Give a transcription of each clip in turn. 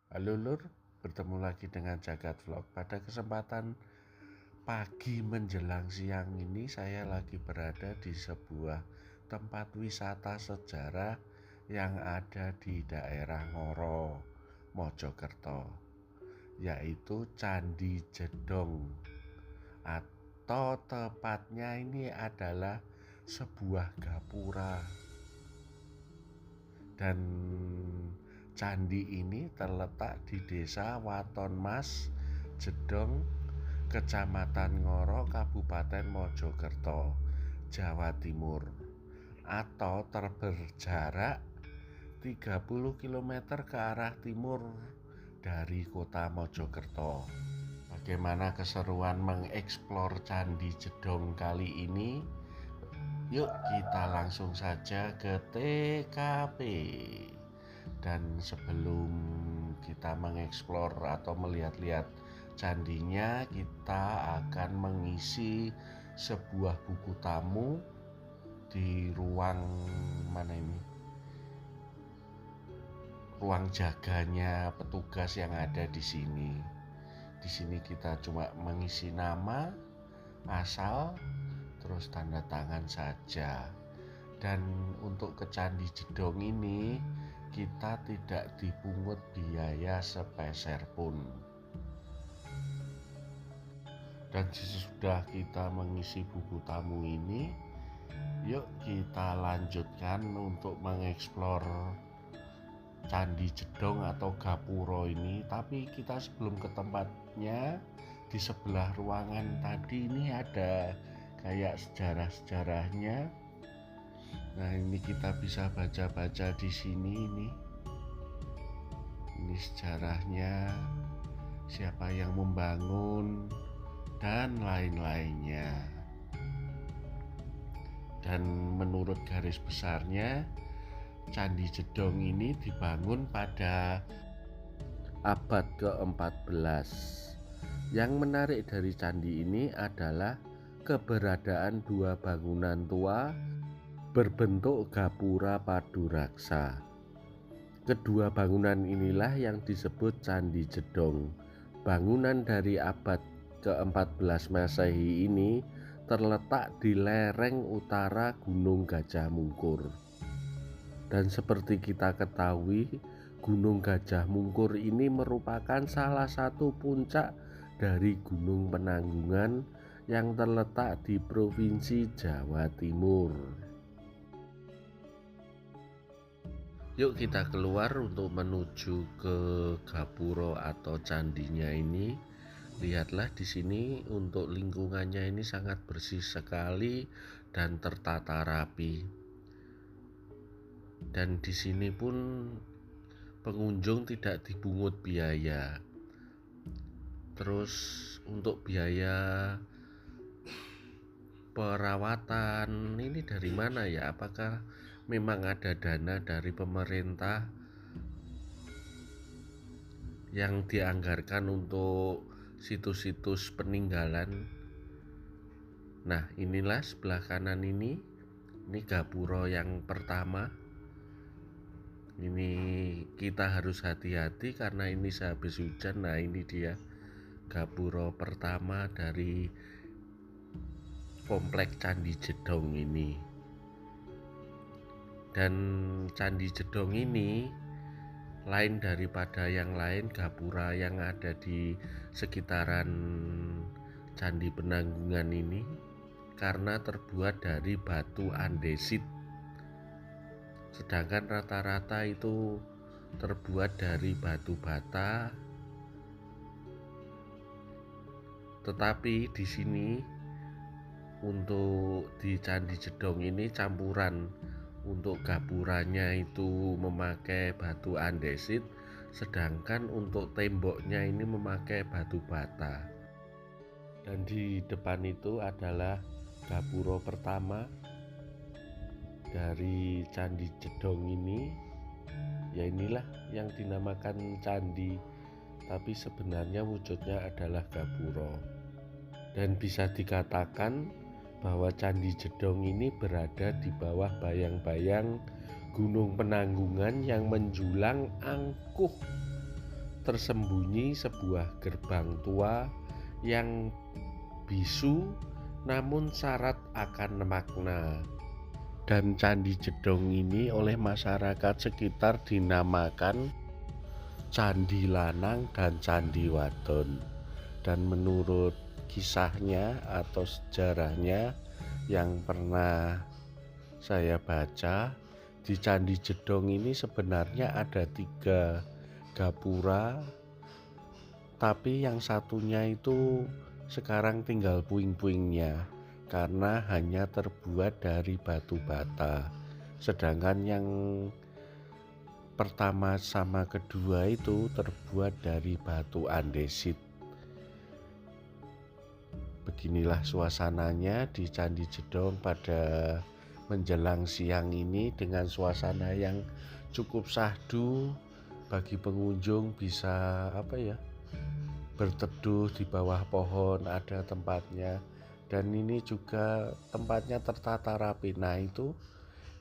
Halo Lur, bertemu lagi dengan Jagat Vlog. Pada kesempatan pagi menjelang siang ini saya lagi berada di sebuah tempat wisata sejarah yang ada di daerah Ngoro, Mojokerto, yaitu Candi Jedong, atau tepatnya ini adalah sebuah gapura. Dan candi ini terletak di desa Waton Mas, Jedong, Kecamatan Ngoro, Kabupaten Mojokerto, Jawa Timur, atau berjarak 30 km ke arah timur dari kota Mojokerto. Bagaimana keseruan mengeksplor Candi Jedong kali ini? Yuk kita langsung saja ke TKP. Dan sebelum kita mengeksplor atau melihat-lihat candinya, kita akan mengisi sebuah buku tamu di ruang mana ini? Ruang jaganya petugas yang ada di sini. Di sini kita cuma mengisi nama, asal, terus tanda tangan saja. Dan untuk ke Candi Jedong ini kita tidak dipungut biaya sepeser pun. Dan sesudah kita mengisi buku tamu ini, yuk kita lanjutkan untuk mengeksplor Candi Jedong atau Gapuro ini. Tapi kita sebelum ke tempatnya, di sebelah ruangan tadi ini ada kayak sejarah-sejarahnya. Nah, ini kita bisa baca-baca di sini ini. Ini sejarahnya, siapa yang membangun dan lain-lainnya. Dan menurut garis besarnya, Candi Jedong ini dibangun pada abad ke-14. Yang menarik dari candi ini adalah keberadaan dua bangunan tua berbentuk gapura paduraksa. Kedua bangunan inilah yang disebut Candi Jedong. Bangunan dari abad ke-14 Masehi ini terletak di lereng utara Gunung Gajah Mungkur. Dan seperti kita ketahui, Gunung Gajah Mungkur ini merupakan salah satu puncak dari Gunung Penanggungan yang terletak di Provinsi Jawa Timur. Yuk kita keluar untuk menuju ke Gapuro atau candinya ini. Lihatlah di sini, untuk lingkungannya ini sangat bersih sekali dan tertata rapi. Dan di sini pun pengunjung tidak dipungut biaya. Terus untuk biaya perawatan ini dari mana ya? Apakah memang ada dana dari pemerintah yang dianggarkan untuk situs-situs peninggalan? Nah, inilah sebelah kanan ini Gapuro yang pertama. Ini kita harus hati-hati karena ini sehabis hujan. Nah, ini dia Gapuro pertama dari komplek Candi Jedong ini. Dan Candi Jedong ini lain daripada yang lain gapura yang ada di sekitaran Candi Penanggungan ini, karena terbuat dari batu andesit. Sedangkan rata-rata itu terbuat dari batu bata. Tetapi di sini untuk di Candi Jedong ini campuran. Untuk gapuranya itu memakai batu andesit, sedangkan untuk temboknya ini memakai batu bata. Dan di depan itu adalah gapuro pertama dari Candi Jedong ini. Ya, inilah yang dinamakan candi, tapi sebenarnya wujudnya adalah gapuro. Dan bisa dikatakan bahwa Candi Jedong ini berada di bawah bayang-bayang Gunung Penanggungan yang menjulang angkuh tersembunyi sebuah gerbang tua yang bisu namun syarat akan makna. Dan Candi Jedong ini oleh masyarakat sekitar dinamakan Candi Lanang dan Candi Wadon. Dan menurut kisahnya atau sejarahnya yang pernah saya baca, di Candi Jedong ini sebenarnya ada 3 gapura, tapi yang satunya itu sekarang tinggal puing-puingnya karena hanya terbuat dari batu bata. Sedangkan yang pertama sama kedua itu terbuat dari batu andesit. Beginilah suasananya di Candi Jedong pada menjelang siang ini dengan suasana yang cukup syahdu. Bagi pengunjung bisa berteduh di bawah pohon, ada tempatnya. Dan ini juga tempatnya tertata rapi. Nah itu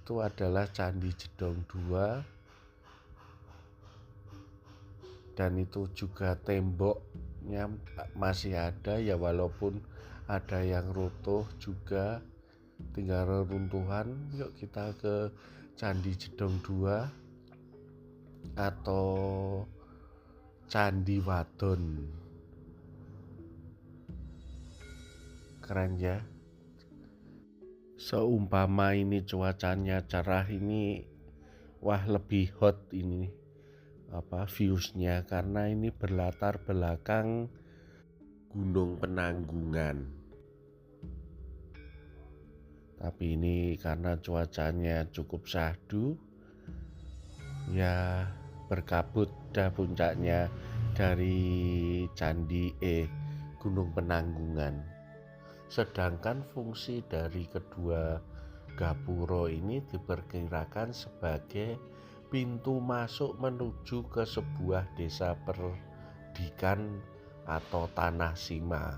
adalah Candi Jedong 2. Dan itu juga temboknya masih ada ya, walaupun ada yang runtuh juga, tinggal reruntuhan. Yuk kita ke Candi Jedong 2 atau Candi Wadon. Keren ya. Seumpama ini cuacanya cerah ini, wah lebih hot ini viewsnya, karena ini berlatar belakang Gunung Penanggungan. Tapi ini karena cuacanya cukup syahdu ya, berkabut dah puncaknya dari Gunung Penanggungan. Sedangkan fungsi dari kedua gapura ini diperkirakan sebagai pintu masuk menuju ke sebuah desa perdikan atau tanah sima.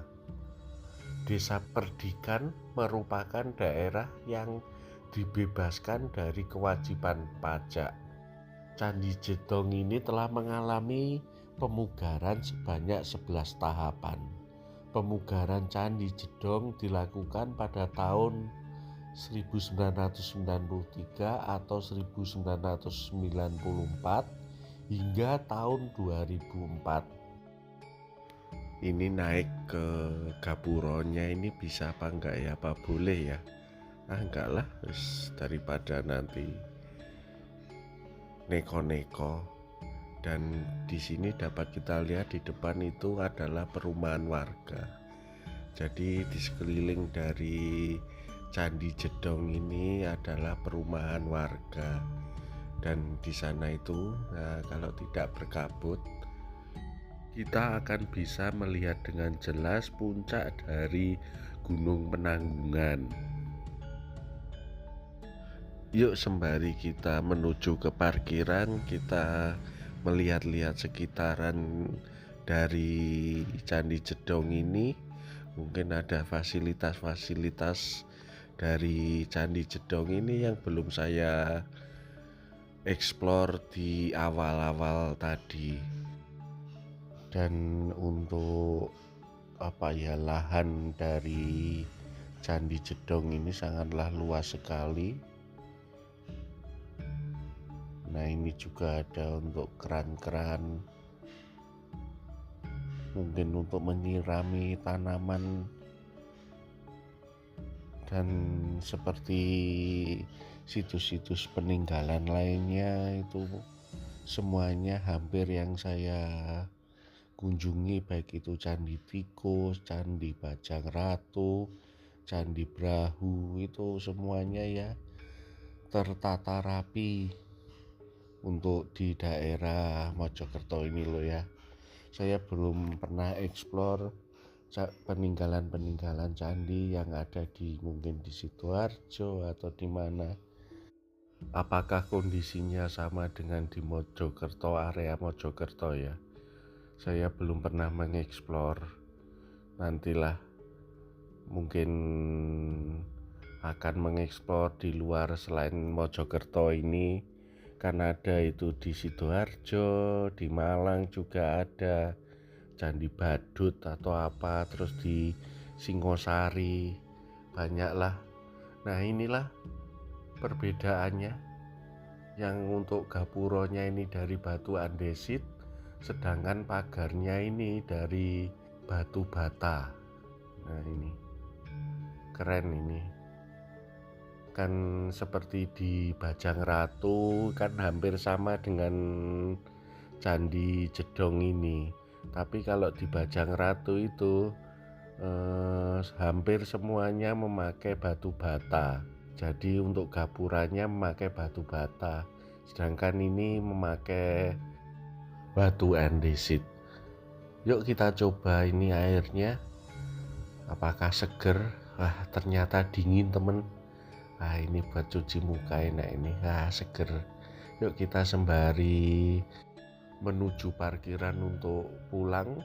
Desa perdikan merupakan daerah yang dibebaskan dari kewajiban pajak. Candi Jedong ini telah mengalami pemugaran sebanyak 11 tahapan. Pemugaran Candi Jedong dilakukan pada tahun 1993 atau 1994 hingga tahun 2004. Ini naik ke gapuronya ini bisa apa enggak ya? Apa boleh ya? Enggak lah, daripada nanti neko-neko. Dan di sini dapat kita lihat di depan itu adalah perumahan warga. Jadi di sekeliling dari Candi Jedong ini adalah perumahan warga. Dan di sana itu, kalau tidak berkabut, kita akan bisa melihat dengan jelas puncak dari Gunung Penanggungan. Yuk sembari kita menuju ke parkiran, kita melihat-lihat sekitaran dari Candi Jedong ini. Mungkin ada fasilitas-fasilitas dari Candi Jedong ini yang belum saya explore di awal-awal tadi. Dan untuk lahan dari Candi Jedong ini sangatlah luas sekali. Nah ini juga ada untuk keran-keran, mungkin untuk menyirami tanaman. Dan seperti situs-situs peninggalan lainnya itu semuanya hampir yang saya kunjungi, baik itu Candi Tikus, Candi Bajang Ratu, Candi Brahu, itu semuanya ya tertata rapi. Untuk di daerah Mojokerto ini loh ya, saya belum pernah explore peninggalan-peninggalan candi yang ada mungkin di Sidoarjo atau di mana. Apakah kondisinya sama dengan di Mojokerto, area Mojokerto ya? Saya belum pernah mengeksplor. Nantilah mungkin akan mengeksplor di luar selain Mojokerto ini, kan ada itu di Sidoarjo, di Malang juga ada Candi Badut atau apa, terus di Singosari banyaklah. Nah inilah perbedaannya, yang untuk gapuronya ini dari batu andesit, sedangkan pagarnya ini dari batu bata. Nah ini keren, ini kan seperti di Bajang Ratu, kan hampir sama dengan Candi Jedong ini. Tapi kalau di Bajang Ratu itu hampir semuanya memakai batu bata. Jadi untuk gapurannya memakai batu bata, sedangkan ini memakai batu andesit. Yuk kita coba ini airnya, apakah seger? Wah ternyata dingin temen. Ini buat cuci muka enak ini, seger. Yuk kita sembari menuju parkiran untuk pulang.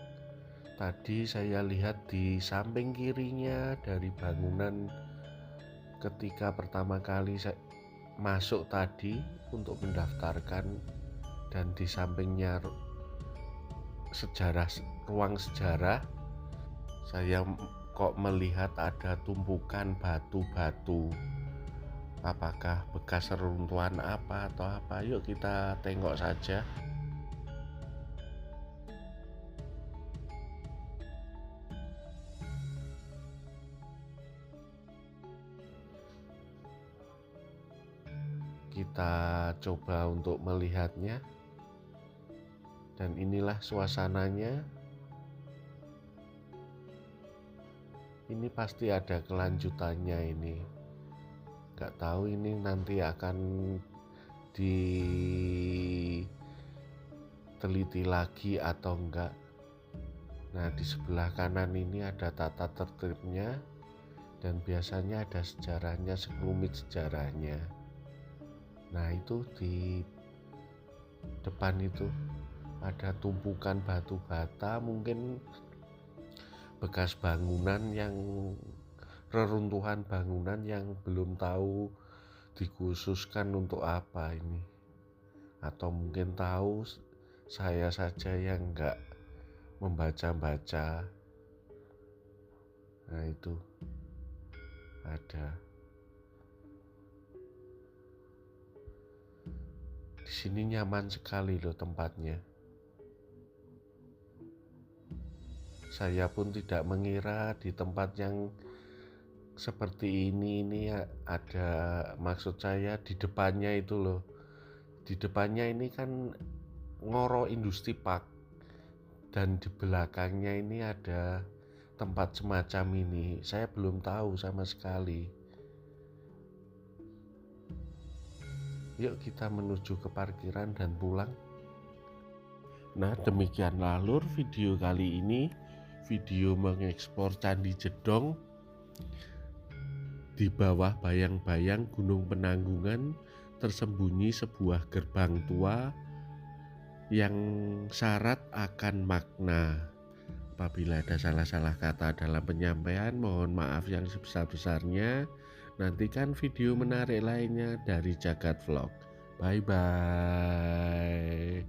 Tadi saya lihat di samping kirinya dari bangunan ketika pertama kali saya masuk tadi untuk mendaftarkan, dan di sampingnya ruang sejarah, saya kok melihat ada tumpukan batu-batu. Apakah bekas reruntuhan apa atau apa? Yuk kita tengok saja. Kita coba untuk melihatnya, dan inilah suasananya. Ini pasti ada kelanjutannya ini. Gak tahu ini nanti akan diteliti lagi atau enggak. Nah di sebelah kanan ini ada tata tertibnya, dan biasanya ada sejarahnya, sekelumit sejarahnya. Nah itu di depan itu ada tumpukan batu bata, mungkin bekas bangunan yang reruntuhan bangunan yang belum tahu dikhususkan untuk apa ini, atau mungkin tahu saya saja yang enggak membaca-baca. Nah itu ada di sini, nyaman sekali loh tempatnya. Saya pun tidak mengira di tempat yang seperti ini ada, maksud saya di depannya itu loh. Di depannya ini kan Ngoro Industri Park, dan di belakangnya ini ada tempat semacam ini. Saya belum tahu sama sekali. Yuk kita menuju ke parkiran dan pulang. Nah demikianlah alur video kali ini, video mengeksplor Candi Jedong di bawah bayang-bayang Gunung Penanggungan. Tersembunyi sebuah gerbang tua yang syarat akan makna. Apabila ada salah-salah kata dalam penyampaian, mohon maaf yang sebesar-besarnya. Nantikan video menarik lainnya dari Jagat Vlog. Bye bye.